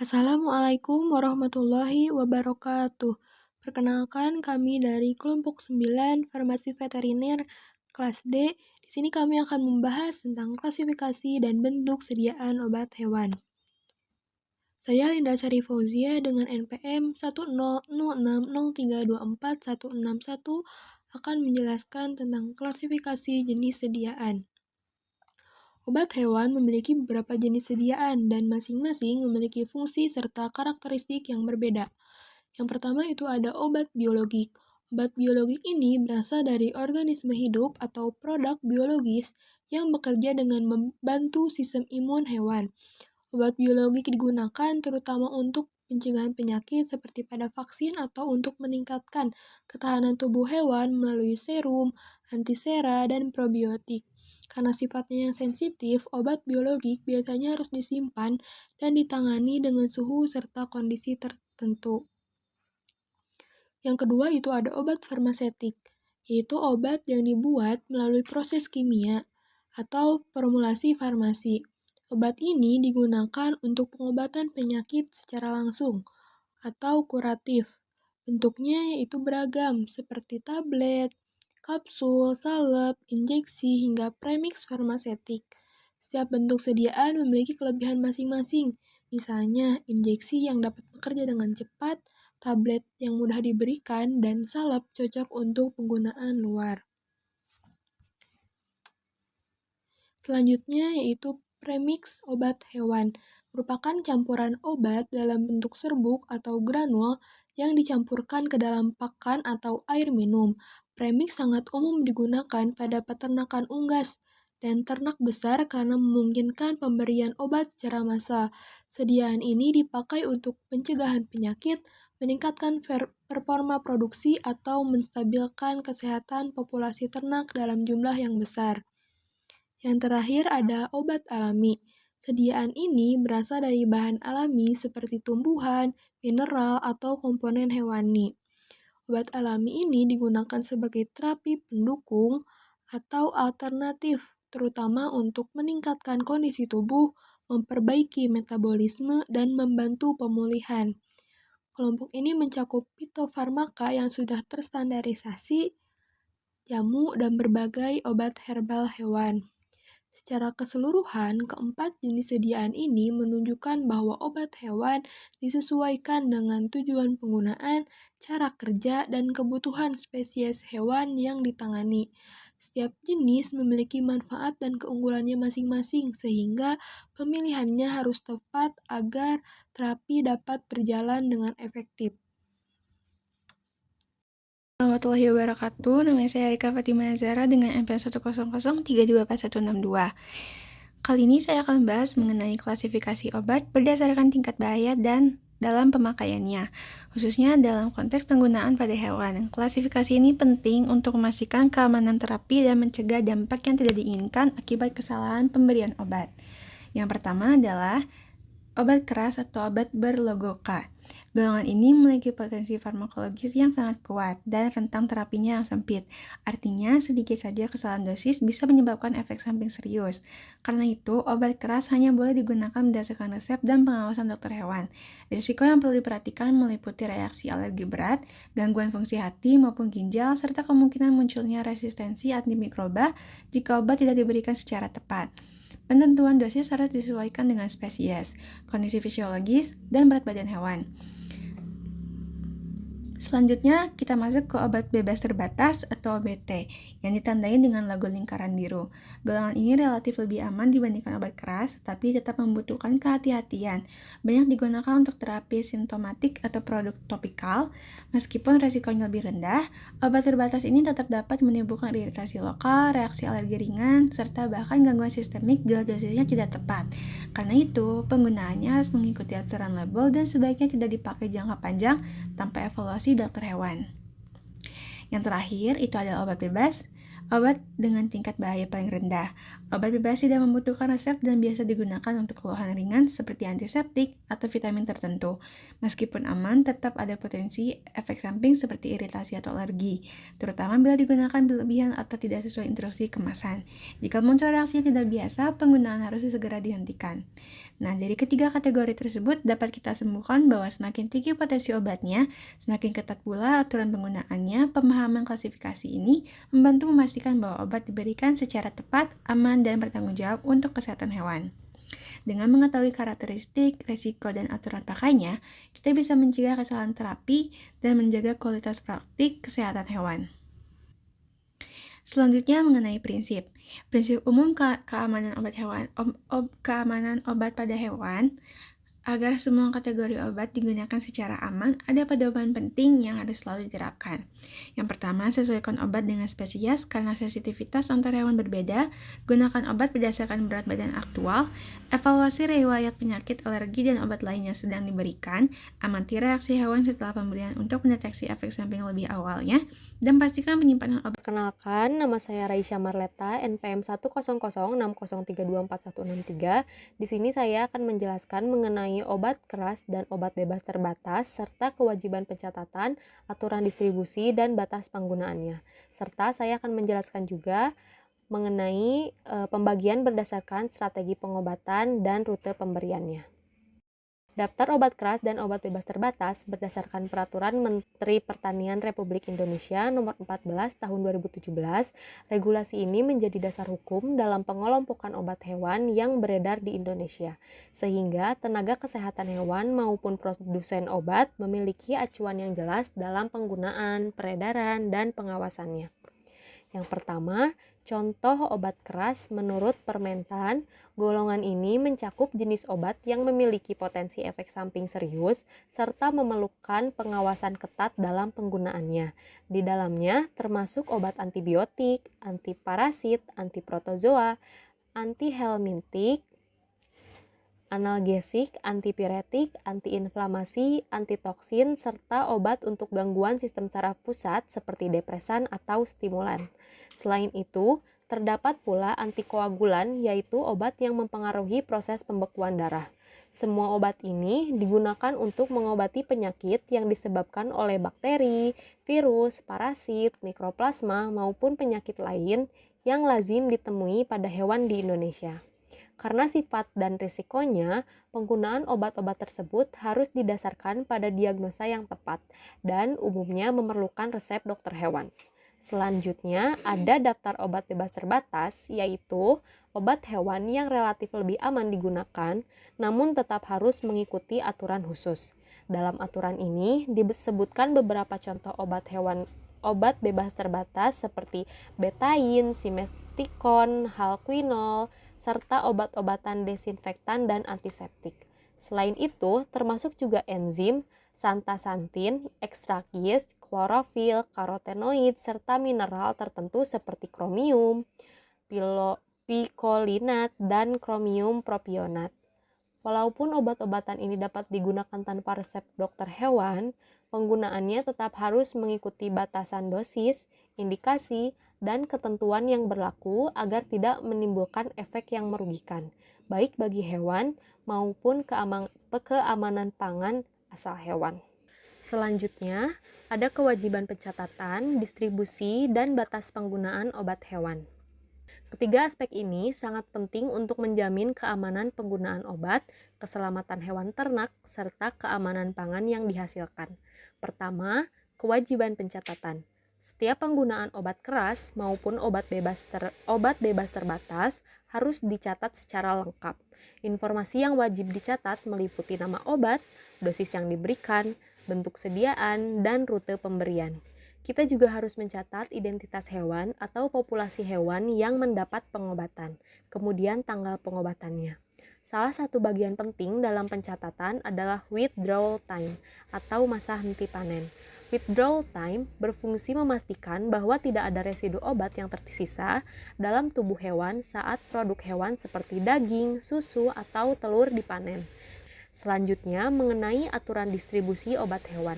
Assalamualaikum warahmatullahi wabarakatuh. Perkenalkan kami dari kelompok 9 Farmasi Veteriner kelas D. Di sini kami akan membahas tentang klasifikasi dan bentuk sediaan obat hewan. Saya Linda Sari Fauzia dengan NPM 10060324161 akan menjelaskan tentang klasifikasi jenis sediaan. Obat hewan memiliki beberapa jenis sediaan dan masing-masing memiliki fungsi serta karakteristik yang berbeda. Yang pertama itu ada obat biologik. Obat biologik ini berasal dari organisme hidup atau produk biologis yang bekerja dengan membantu sistem imun hewan. Obat biologik digunakan terutama untuk pencegahan penyakit seperti pada vaksin atau untuk meningkatkan ketahanan tubuh hewan melalui serum, antisera, dan probiotik. Karena sifatnya yang sensitif, obat biologik biasanya harus disimpan dan ditangani dengan suhu serta kondisi tertentu. Yang kedua itu ada obat farmasetik, yaitu obat yang dibuat melalui proses kimia atau formulasi farmasi. Obat ini digunakan untuk pengobatan penyakit secara langsung atau kuratif. Bentuknya yaitu beragam seperti tablet, kapsul, salep, injeksi, hingga premix farmasetik. Setiap bentuk sediaan memiliki kelebihan masing-masing. Misalnya, injeksi yang dapat bekerja dengan cepat, tablet yang mudah diberikan, dan salep cocok untuk penggunaan luar. Selanjutnya yaitu premix obat hewan, merupakan campuran obat dalam bentuk serbuk atau granul yang dicampurkan ke dalam pakan atau air minum. Premix sangat umum digunakan pada peternakan unggas dan ternak besar karena memungkinkan pemberian obat secara massal. Sediaan ini dipakai untuk pencegahan penyakit, meningkatkan performa produksi, atau menstabilkan kesehatan populasi ternak dalam jumlah yang besar. Yang terakhir ada obat alami. Sediaan ini berasal dari bahan alami seperti tumbuhan, mineral, atau komponen hewani. Obat alami ini digunakan sebagai terapi pendukung atau alternatif, terutama untuk meningkatkan kondisi tubuh, memperbaiki metabolisme, dan membantu pemulihan. Kelompok ini mencakup fitofarmaka yang sudah terstandarisasi, jamu, dan berbagai obat herbal hewan. Secara keseluruhan, keempat jenis sediaan ini menunjukkan bahwa obat hewan disesuaikan dengan tujuan penggunaan, cara kerja, dan kebutuhan spesies hewan yang ditangani. Setiap jenis memiliki manfaat dan keunggulannya masing-masing, sehingga pemilihannya harus tepat agar terapi dapat berjalan dengan efektif. Warahmatullahi wabarakatuh. Nama saya Rika Fatimah Zara dengan NPM 100324162. Kali ini saya akan membahas mengenai klasifikasi obat berdasarkan tingkat bahaya dan dalam pemakaiannya, khususnya dalam konteks penggunaan pada hewan. Klasifikasi ini penting untuk memastikan keamanan terapi dan mencegah dampak yang tidak diinginkan akibat kesalahan pemberian obat. Yang pertama adalah obat keras atau obat berlogo K. Golongan ini memiliki potensi farmakologis yang sangat kuat dan rentang terapinya yang sempit. Artinya, sedikit saja kesalahan dosis bisa menyebabkan efek samping serius. Karena itu, obat keras hanya boleh digunakan berdasarkan resep dan pengawasan dokter hewan. Risiko yang perlu diperhatikan meliputi reaksi alergi berat, gangguan fungsi hati maupun ginjal, serta kemungkinan munculnya resistensi antimikroba jika obat tidak diberikan secara tepat. Penentuan dosis harus disesuaikan dengan spesies, kondisi fisiologis, dan berat badan hewan. Selanjutnya, kita masuk ke obat bebas terbatas atau OBT, yang ditandai dengan logo lingkaran biru. Golongan ini relatif lebih aman dibandingkan obat keras, tapi tetap membutuhkan kehati-hatian. Banyak digunakan untuk terapi simptomatik atau produk topikal. Meskipun resikonya lebih rendah, obat terbatas ini tetap dapat menimbulkan iritasi lokal, reaksi alergi ringan, serta bahkan gangguan sistemik bila dosisnya tidak tepat. Karena itu, penggunaannya harus mengikuti aturan label dan sebaiknya tidak dipakai jangka panjang tanpa evaluasi dokter hewan. Yang terakhir itu adalah obat bebas. Obat dengan tingkat bahaya paling rendah. Obat bebas tidak membutuhkan resep dan biasa digunakan untuk keluhan ringan seperti antiseptik atau vitamin tertentu. Meskipun aman, tetap ada potensi efek samping seperti iritasi atau alergi, terutama bila digunakan berlebihan atau tidak sesuai instruksi kemasan. Jika muncul reaksi yang tidak biasa, penggunaan harus segera dihentikan. Nah, dari ketiga kategori tersebut dapat kita simpulkan bahwa semakin tinggi potensi obatnya, semakin ketat pula aturan penggunaannya. Pemahaman klasifikasi ini membantu memastikan bahwa obat diberikan secara tepat, aman, dan bertanggung jawab untuk kesehatan hewan. Dengan mengetahui karakteristik, risiko, dan aturan pakainya, kita bisa mencegah kesalahan terapi dan menjaga kualitas praktik kesehatan hewan. Selanjutnya mengenai prinsip. Prinsip umum keamanan obat hewan, keamanan obat pada hewan. Agar semua kategori obat digunakan secara aman, ada pedoman penting yang harus selalu diterapkan. Yang pertama, sesuaikan obat dengan spesies karena sensitivitas antar hewan berbeda. Gunakan obat berdasarkan berat badan aktual. Evaluasi riwayat penyakit, alergi, dan obat lain yang sedang diberikan. Amati reaksi hewan setelah pemberian untuk mendeteksi efek samping lebih awalnya. Dan pastikan penyimpanan obat. Perkenalkan, nama saya Raisya Marleta, NPM 1006063244163. Di sini saya akan menjelaskan mengenai obat keras dan obat bebas terbatas, serta kewajiban pencatatan, aturan distribusi, dan batas penggunaannya. Serta saya akan menjelaskan juga mengenai pembagian berdasarkan strategi pengobatan dan rute pemberiannya. Daftar obat keras dan obat bebas terbatas berdasarkan Peraturan Menteri Pertanian Republik Indonesia Nomor 14 Tahun 2017. Regulasi ini menjadi dasar hukum dalam pengelompokan obat hewan yang beredar di Indonesia, sehingga tenaga kesehatan hewan maupun produsen obat memiliki acuan yang jelas dalam penggunaan, peredaran, dan pengawasannya. Yang pertama, contoh obat keras menurut Permentan, golongan ini mencakup jenis obat yang memiliki potensi efek samping serius serta memerlukan pengawasan ketat dalam penggunaannya. Di dalamnya termasuk obat antibiotik, antiparasit, antiprotozoa, antihelmintik, analgesik, antipiretik, antiinflamasi, antitoksin, serta obat untuk gangguan sistem saraf pusat seperti depresan atau stimulan. Selain itu, terdapat pula antikoagulan, yaitu obat yang mempengaruhi proses pembekuan darah. Semua obat ini digunakan untuk mengobati penyakit yang disebabkan oleh bakteri, virus, parasit, mikroplasma, maupun penyakit lain yang lazim ditemui pada hewan di Indonesia. Karena sifat dan risikonya, penggunaan obat-obat tersebut harus didasarkan pada diagnosa yang tepat dan umumnya memerlukan resep dokter hewan. Selanjutnya, ada daftar obat bebas terbatas, yaitu obat hewan yang relatif lebih aman digunakan, namun tetap harus mengikuti aturan khusus. Dalam aturan ini disebutkan beberapa contoh obat bebas terbatas seperti betain, simestikon, halquinol, serta obat-obatan desinfektan dan antiseptik. Selain itu, termasuk juga enzim, santasantin, ekstrakis, klorofil, karotenoid, serta mineral tertentu seperti kromium, picolinat, dan kromium propionat. Walaupun obat-obatan ini dapat digunakan tanpa resep dokter hewan, penggunaannya tetap harus mengikuti batasan dosis, indikasi, dan ketentuan yang berlaku agar tidak menimbulkan efek yang merugikan, baik bagi hewan maupun keamanan pangan asal hewan. Selanjutnya, ada kewajiban pencatatan, distribusi, dan batas penggunaan obat hewan. Ketiga aspek ini sangat penting untuk menjamin keamanan penggunaan obat, keselamatan hewan ternak, serta keamanan pangan yang dihasilkan. Pertama, kewajiban pencatatan. Setiap penggunaan obat keras maupun obat bebas terbatas harus dicatat secara lengkap. Informasi yang wajib dicatat meliputi nama obat, dosis yang diberikan, bentuk sediaan, dan rute pemberian. Kita juga harus mencatat identitas hewan atau populasi hewan yang mendapat pengobatan, kemudian tanggal pengobatannya. Salah satu bagian penting dalam pencatatan adalah withdrawal time atau masa henti panen. Withdrawal time berfungsi memastikan bahwa tidak ada residu obat yang tersisa dalam tubuh hewan saat produk hewan seperti daging, susu, atau telur dipanen. Selanjutnya, mengenai aturan distribusi obat hewan.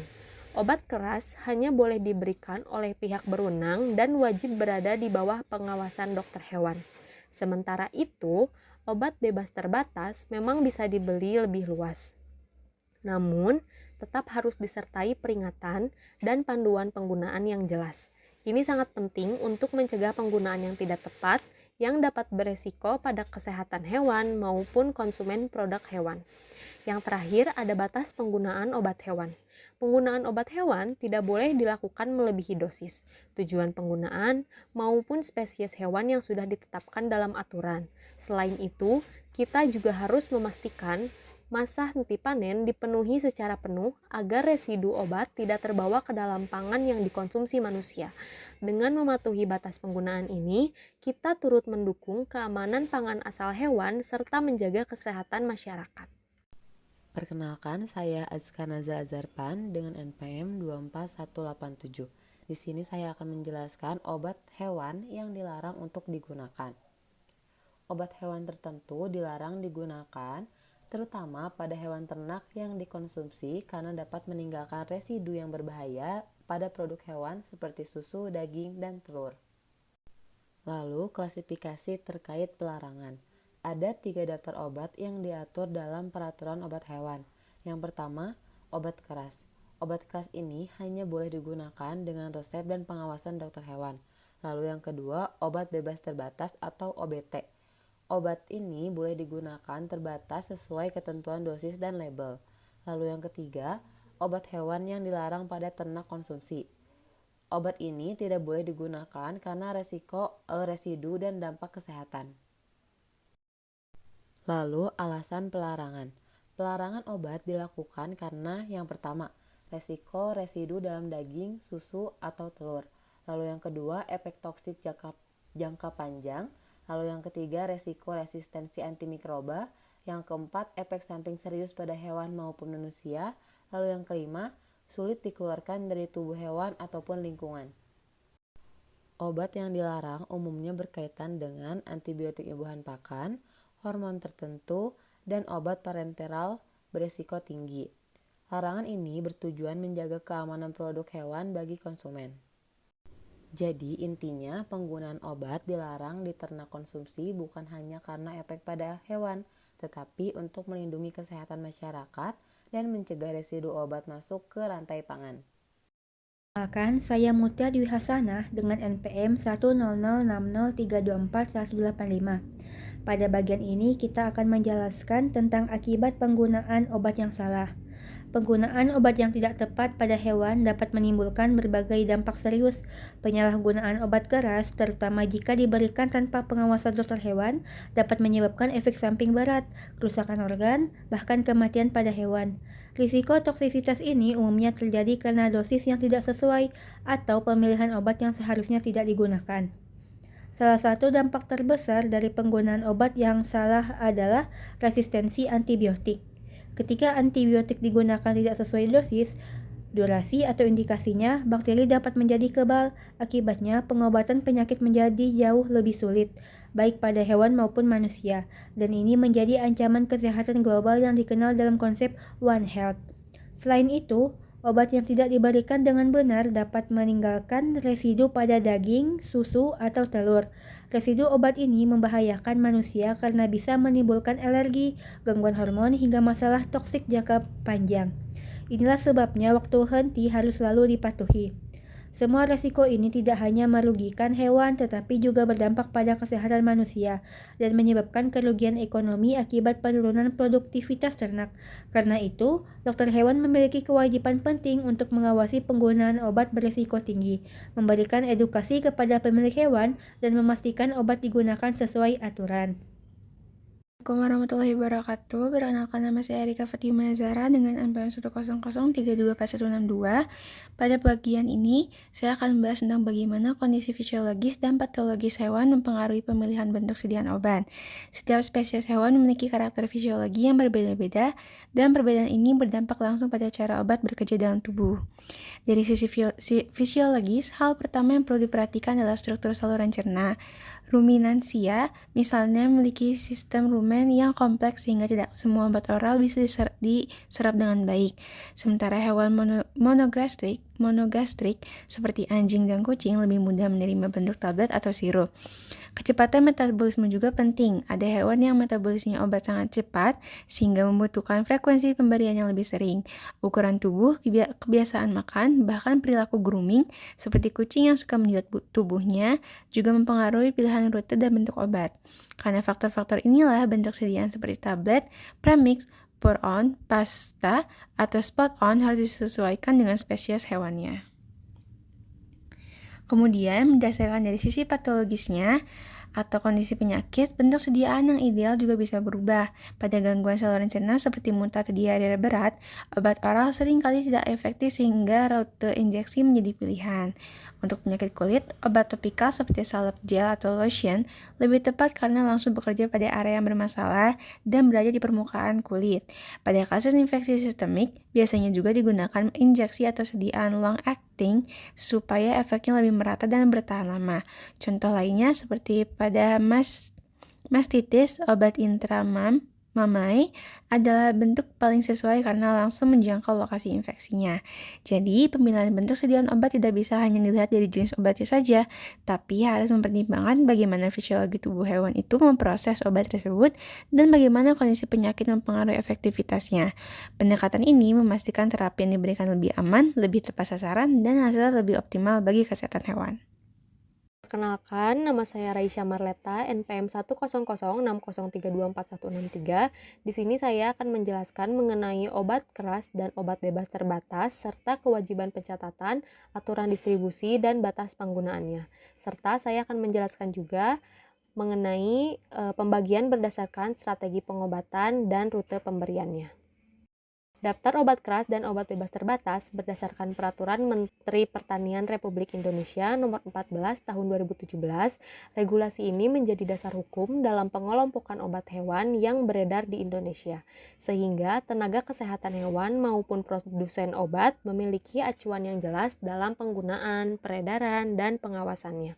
Obat keras hanya boleh diberikan oleh pihak berwenang dan wajib berada di bawah pengawasan dokter hewan. Sementara itu, obat bebas terbatas memang bisa dibeli lebih luas. Namun, tetap harus disertai peringatan dan panduan penggunaan yang jelas. Ini sangat penting untuk mencegah penggunaan yang tidak tepat yang dapat beresiko pada kesehatan hewan maupun konsumen produk hewan. Yang terakhir, ada batas penggunaan obat hewan. Penggunaan obat hewan tidak boleh dilakukan melebihi dosis, tujuan penggunaan, maupun spesies hewan yang sudah ditetapkan dalam aturan. Selain itu, kita juga harus memastikan masa henti panen dipenuhi secara penuh agar residu obat tidak terbawa ke dalam pangan yang dikonsumsi manusia. Dengan mematuhi batas penggunaan ini, kita turut mendukung keamanan pangan asal hewan serta menjaga kesehatan masyarakat. Perkenalkan, saya Azkanaza Azarpan dengan NPM 24187. Di sini saya akan menjelaskan obat hewan yang dilarang untuk digunakan. Obat hewan tertentu dilarang digunakan, terutama pada hewan ternak yang dikonsumsi karena dapat meninggalkan residu yang berbahaya pada produk hewan seperti susu, daging, dan telur. Lalu, klasifikasi terkait pelarangan. Ada 3 daftar obat yang diatur dalam peraturan obat hewan. Yang pertama, obat keras. Obat keras ini hanya boleh digunakan dengan resep dan pengawasan dokter hewan. Lalu yang kedua, obat bebas terbatas atau OBT. Obat ini boleh digunakan terbatas sesuai ketentuan dosis dan label. Lalu yang ketiga, obat hewan yang dilarang pada ternak konsumsi. Obat ini tidak boleh digunakan karena residu dan dampak kesehatan. Lalu, alasan pelarangan. Pelarangan obat dilakukan karena yang pertama, resiko residu dalam daging, susu, atau telur. Lalu yang kedua, efek toksik jangka panjang. Lalu yang ketiga, resiko resistensi antimikroba. Yang keempat, efek samping serius pada hewan maupun manusia. Lalu yang kelima, sulit dikeluarkan dari tubuh hewan ataupun lingkungan. Obat yang dilarang umumnya berkaitan dengan antibiotik ibuhan pakan, hormon tertentu, dan obat parenteral berisiko tinggi. Larangan ini bertujuan menjaga keamanan produk hewan bagi konsumen. Jadi intinya penggunaan obat dilarang di ternak konsumsi bukan hanya karena efek pada hewan, tetapi untuk melindungi kesehatan masyarakat dan mencegah residu obat masuk ke rantai pangan. Perkenalkan, saya Mutia Dwi Hasanah dengan NPM 10060324185. Pada bagian ini kita akan menjelaskan tentang akibat penggunaan obat yang salah. Penggunaan obat yang tidak tepat pada hewan dapat menimbulkan berbagai dampak serius. Penyalahgunaan obat keras, terutama jika diberikan tanpa pengawasan dokter hewan, dapat menyebabkan efek samping berat, kerusakan organ, bahkan kematian pada hewan. Risiko toksisitas ini umumnya terjadi karena dosis yang tidak sesuai atau pemilihan obat yang seharusnya tidak digunakan. Salah satu dampak terbesar dari penggunaan obat yang salah adalah resistensi antibiotik. Ketika antibiotik digunakan tidak sesuai dosis, durasi atau indikasinya, bakteri dapat menjadi kebal. Akibatnya, pengobatan penyakit menjadi jauh lebih sulit, baik pada hewan maupun manusia. Dan ini menjadi ancaman kesehatan global yang dikenal dalam konsep One Health. Selain itu, obat yang tidak diberikan dengan benar dapat meninggalkan residu pada daging, susu, atau telur. Residu obat ini membahayakan manusia karena bisa menimbulkan alergi, gangguan hormon, hingga masalah toksik jangka panjang. Inilah sebabnya waktu henti harus selalu dipatuhi. Semua resiko ini tidak hanya merugikan hewan tetapi juga berdampak pada kesehatan manusia dan menyebabkan kerugian ekonomi akibat penurunan produktivitas ternak. Karena itu, dokter hewan memiliki kewajiban penting untuk mengawasi penggunaan obat berisiko tinggi, memberikan edukasi kepada pemilik hewan, dan memastikan obat digunakan sesuai aturan. Assalamualaikum warahmatullahi wabarakatuh. Perkenalkan, nama saya Erika Fatima Zara dengan NPM 100324162. Pada bagian ini, saya akan membahas tentang bagaimana kondisi fisiologis dan patologis hewan mempengaruhi pemilihan bentuk sediaan obat. Setiap spesies hewan memiliki karakter fisiologi yang berbeda-beda, dan perbedaan ini berdampak langsung pada cara obat bekerja dalam tubuh. Dari sisi fisiologis, hal pertama yang perlu diperhatikan adalah struktur saluran cerna. Ruminansia, misalnya, memiliki sistem rumen suplemen yang kompleks sehingga tidak semua obat oral bisa diserap dengan baik. Sementara hewan monogastrik seperti anjing dan kucing lebih mudah menerima bentuk tablet atau sirup. Kecepatan metabolisme juga penting. Ada hewan yang metabolisme obat sangat cepat sehingga membutuhkan frekuensi pemberian yang lebih sering. Ukuran tubuh, kebiasaan makan, bahkan perilaku grooming seperti kucing yang suka menjilat tubuhnya juga mempengaruhi pilihan rute dan bentuk obat. Karena faktor-faktor inilah bentuk sediaan seperti tablet, premix, pour-on, pasta, atau spot-on harus disesuaikan dengan spesies hewannya. Kemudian, berdasarkan dari sisi patologisnya atau kondisi penyakit, bentuk sediaan yang ideal juga bisa berubah. Pada gangguan saluran cerna seperti muntah atau diare berat, obat oral seringkali tidak efektif sehingga rute injeksi menjadi pilihan. Untuk penyakit kulit, obat topikal seperti salep gel atau lotion lebih tepat karena langsung bekerja pada area yang bermasalah dan berada di permukaan kulit. Pada kasus infeksi sistemik, biasanya juga digunakan injeksi atau sediaan long acting supaya efeknya lebih merata dan bertahan lama. Contoh lainnya seperti pada mastitis, obat intramamai adalah bentuk paling sesuai karena langsung menjangkau lokasi infeksinya. Jadi, pemilihan bentuk sediaan obat tidak bisa hanya dilihat dari jenis obatnya saja, tapi harus mempertimbangkan bagaimana fisiologi tubuh hewan itu memproses obat tersebut dan bagaimana kondisi penyakit mempengaruhi efektivitasnya. Pendekatan ini memastikan terapi yang diberikan lebih aman, lebih tepat sasaran, dan hasilnya lebih optimal bagi kesehatan hewan. Perkenalkan, nama saya Raisya Marleta, NPM 10060324163. Di sini saya akan menjelaskan mengenai obat keras dan obat bebas terbatas, serta kewajiban pencatatan, aturan distribusi, dan batas penggunaannya. Serta saya akan menjelaskan juga mengenai pembagian berdasarkan strategi pengobatan dan rute pemberiannya. Daftar obat keras dan obat bebas terbatas berdasarkan Peraturan Menteri Pertanian Republik Indonesia Nomor 14 Tahun 2017, regulasi ini menjadi dasar hukum dalam pengelompokan obat hewan yang beredar di Indonesia, sehingga tenaga kesehatan hewan maupun produsen obat memiliki acuan yang jelas dalam penggunaan, peredaran, dan pengawasannya.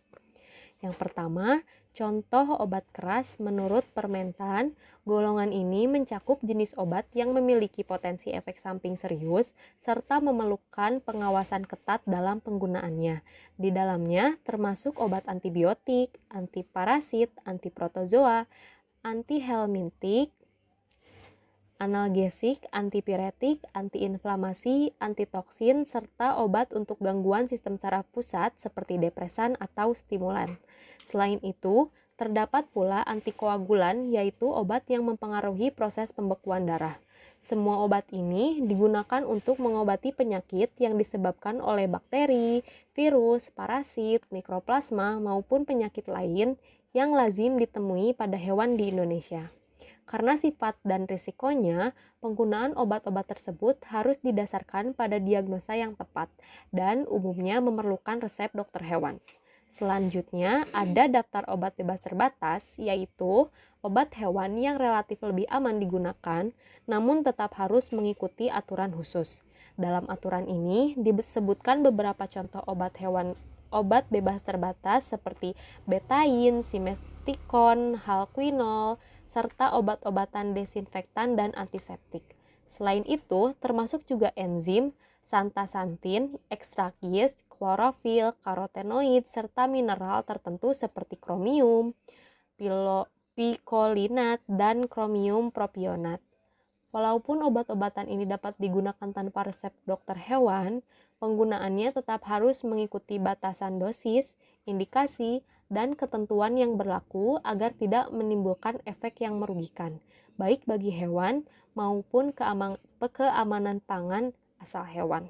Yang pertama, contoh obat keras menurut Permentan, golongan ini mencakup jenis obat yang memiliki potensi efek samping serius serta memerlukan pengawasan ketat dalam penggunaannya. Di dalamnya termasuk obat antibiotik, antiparasit, antiprotozoa, antihelmintik, analgesik, antipiretik, antiinflamasi, antitoksin, serta obat untuk gangguan sistem saraf pusat seperti depresan atau stimulan. Selain itu, terdapat pula antikoagulan, yaitu obat yang mempengaruhi proses pembekuan darah. Semua obat ini digunakan untuk mengobati penyakit yang disebabkan oleh bakteri, virus, parasit, mikroplasma, maupun penyakit lain yang lazim ditemui pada hewan di Indonesia. Karena sifat dan risikonya, penggunaan obat-obat tersebut harus didasarkan pada diagnosa yang tepat dan umumnya memerlukan resep dokter hewan. Selanjutnya, ada daftar obat bebas terbatas, yaitu obat hewan yang relatif lebih aman digunakan, namun tetap harus mengikuti aturan khusus. Dalam aturan ini disebutkan beberapa contoh obat bebas terbatas seperti betain, simestikon, halquinol, serta obat-obatan desinfektan dan antiseptik. Selain itu, termasuk juga enzim, santasantin, ekstrakis, klorofil, karotenoid, serta mineral tertentu seperti kromium, picolinat, dan kromium propionat. Walaupun obat-obatan ini dapat digunakan tanpa resep dokter hewan, penggunaannya tetap harus mengikuti batasan dosis, indikasi, dan ketentuan yang berlaku agar tidak menimbulkan efek yang merugikan, baik bagi hewan maupun keamanan pangan asal hewan.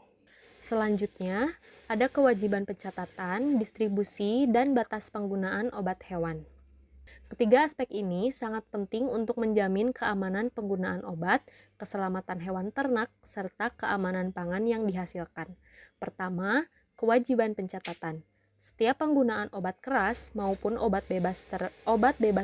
Selanjutnya, ada kewajiban pencatatan, distribusi, dan batas penggunaan obat hewan. Ketiga aspek ini sangat penting untuk menjamin keamanan penggunaan obat, keselamatan hewan ternak, serta keamanan pangan yang dihasilkan. Pertama, kewajiban pencatatan. Setiap penggunaan obat keras maupun obat bebas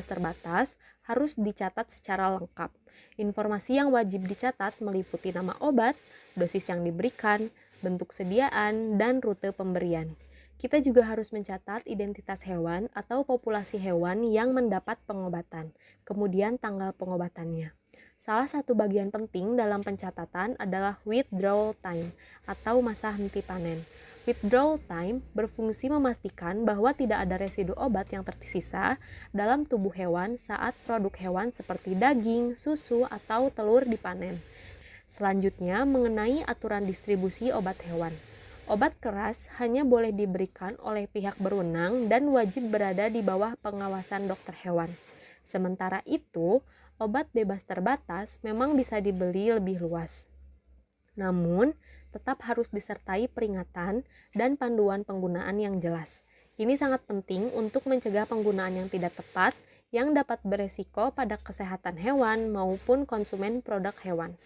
terbatas harus dicatat secara lengkap. Informasi yang wajib dicatat meliputi nama obat, dosis yang diberikan, bentuk sediaan, dan rute pemberian. Kita juga harus mencatat identitas hewan atau populasi hewan yang mendapat pengobatan, kemudian tanggal pengobatannya. Salah satu bagian penting dalam pencatatan adalah withdrawal time atau masa henti panen. Withdrawal time berfungsi memastikan bahwa tidak ada residu obat yang tersisa dalam tubuh hewan saat produk hewan seperti daging, susu, atau telur dipanen. Selanjutnya, mengenai aturan distribusi obat hewan. Obat keras hanya boleh diberikan oleh pihak berwenang dan wajib berada di bawah pengawasan dokter hewan. Sementara itu, obat bebas terbatas memang bisa dibeli lebih luas. Namun, tetap harus disertai peringatan dan panduan penggunaan yang jelas. Ini sangat penting untuk mencegah penggunaan yang tidak tepat yang dapat beresiko pada kesehatan hewan maupun konsumen produk hewan.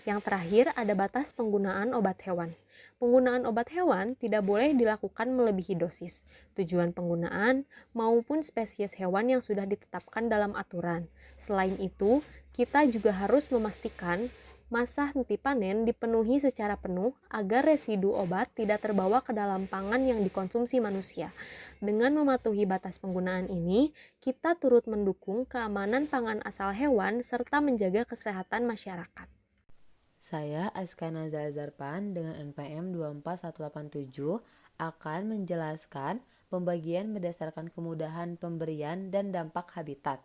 Yang terakhir, ada batas penggunaan obat hewan. Penggunaan obat hewan tidak boleh dilakukan melebihi dosis, tujuan penggunaan, maupun spesies hewan yang sudah ditetapkan dalam aturan. Selain itu, kita juga harus memastikan masa henti panen dipenuhi secara penuh agar residu obat tidak terbawa ke dalam pangan yang dikonsumsi manusia. Dengan mematuhi batas penggunaan ini, kita turut mendukung keamanan pangan asal hewan serta menjaga kesehatan masyarakat. Saya Azkanaza Azarpan dengan NPM 24187 akan menjelaskan pembagian berdasarkan kemudahan pemberian dan dampak habitat.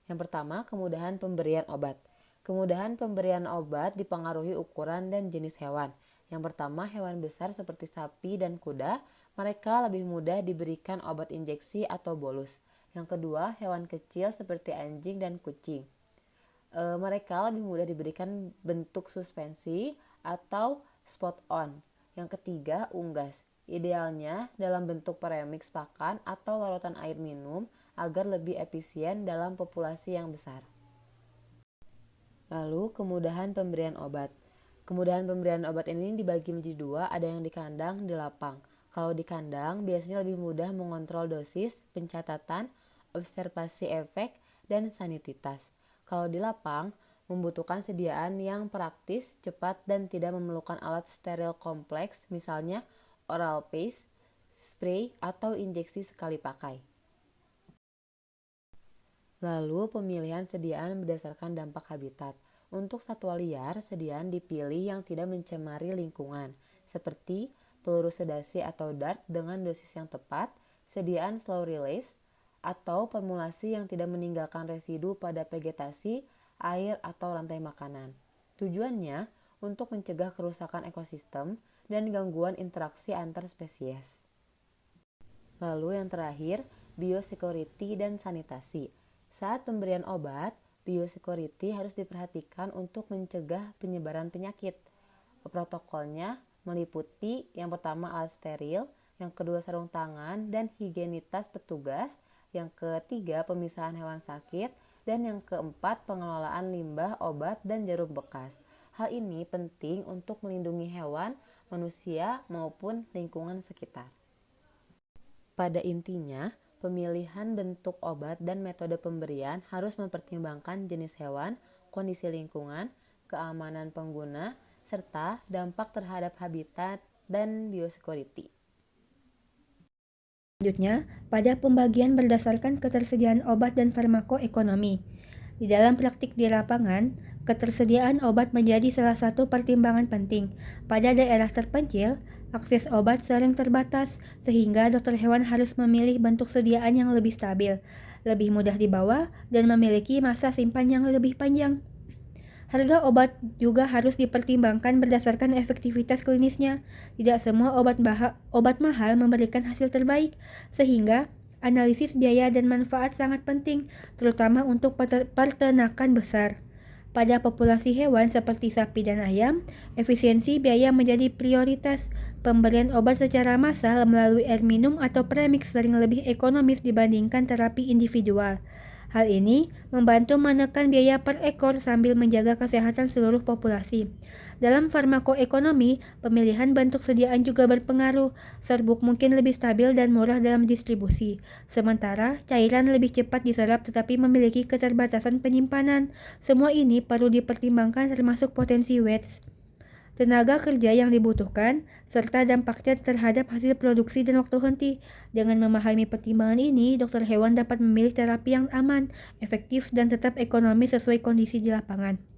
Yang pertama, kemudahan pemberian obat. Kemudahan pemberian obat dipengaruhi ukuran dan jenis hewan. Yang pertama, hewan besar seperti sapi dan kuda, mereka lebih mudah diberikan obat injeksi atau bolus. Yang kedua, hewan kecil seperti anjing dan kucing. Mereka lebih mudah diberikan bentuk suspensi atau spot on. Yang ketiga, unggas. Idealnya dalam bentuk premix pakan atau larutan air minum agar lebih efisien dalam populasi yang besar. Lalu, kemudahan pemberian obat. Kemudahan pemberian obat ini dibagi menjadi dua, ada yang di kandang, di lapang. Kalau di kandang, biasanya lebih mudah mengontrol dosis, pencatatan, observasi efek, dan sanititas. Kalau di lapang, membutuhkan sediaan yang praktis, cepat, dan tidak memerlukan alat steril kompleks, misalnya oral paste, spray, atau injeksi sekali pakai. Lalu, pemilihan sediaan berdasarkan dampak habitat. Untuk satwa liar, sediaan dipilih yang tidak mencemari lingkungan, seperti peluru sedasi atau dart dengan dosis yang tepat, sediaan slow release, atau formulasi yang tidak meninggalkan residu pada vegetasi, air, atau rantai makanan. Tujuannya untuk mencegah kerusakan ekosistem dan gangguan interaksi antar spesies. Lalu yang terakhir, biosecurity dan sanitasi. Saat pemberian obat, biosecurity harus diperhatikan untuk mencegah penyebaran penyakit. Protokolnya meliputi yang pertama alat steril, yang kedua sarung tangan dan higienitas petugas, yang ketiga pemisahan hewan sakit, dan yang keempat pengelolaan limbah, obat, dan jarum bekas. Hal ini penting untuk melindungi hewan, manusia, maupun lingkungan sekitar. Pada intinya, pemilihan bentuk obat dan metode pemberian harus mempertimbangkan jenis hewan, kondisi lingkungan, keamanan pengguna, serta dampak terhadap habitat dan biosecurity. Selanjutnya, pada pembagian berdasarkan ketersediaan obat dan farmakoekonomi. Di dalam praktik di lapangan, ketersediaan obat menjadi salah satu pertimbangan penting. Pada daerah terpencil, akses obat sering terbatas, sehingga dokter hewan harus memilih bentuk sediaan yang lebih stabil, lebih mudah dibawa, dan memiliki masa simpan yang lebih panjang. Harga obat juga harus dipertimbangkan berdasarkan efektivitas klinisnya. Tidak semua obat mahal memberikan hasil terbaik, sehingga analisis biaya dan manfaat sangat penting, terutama untuk peternakan besar. Pada populasi hewan seperti sapi dan ayam, efisiensi biaya menjadi prioritas. Pemberian obat secara massal melalui air minum atau premix sering lebih ekonomis dibandingkan terapi individual. Hal ini membantu menekan biaya per ekor sambil menjaga kesehatan seluruh populasi. Dalam farmakoekonomi, pemilihan bentuk sediaan juga berpengaruh. Serbuk mungkin lebih stabil dan murah dalam distribusi, sementara cairan lebih cepat diserap tetapi memiliki keterbatasan penyimpanan. Semua ini perlu dipertimbangkan termasuk potensi waste. tenaga kerja yang dibutuhkan, serta dampaknya terhadap hasil produksi dan waktu henti. Dengan memahami pertimbangan ini, dokter hewan dapat memilih terapi yang aman, efektif, dan tetap ekonomis sesuai kondisi di lapangan.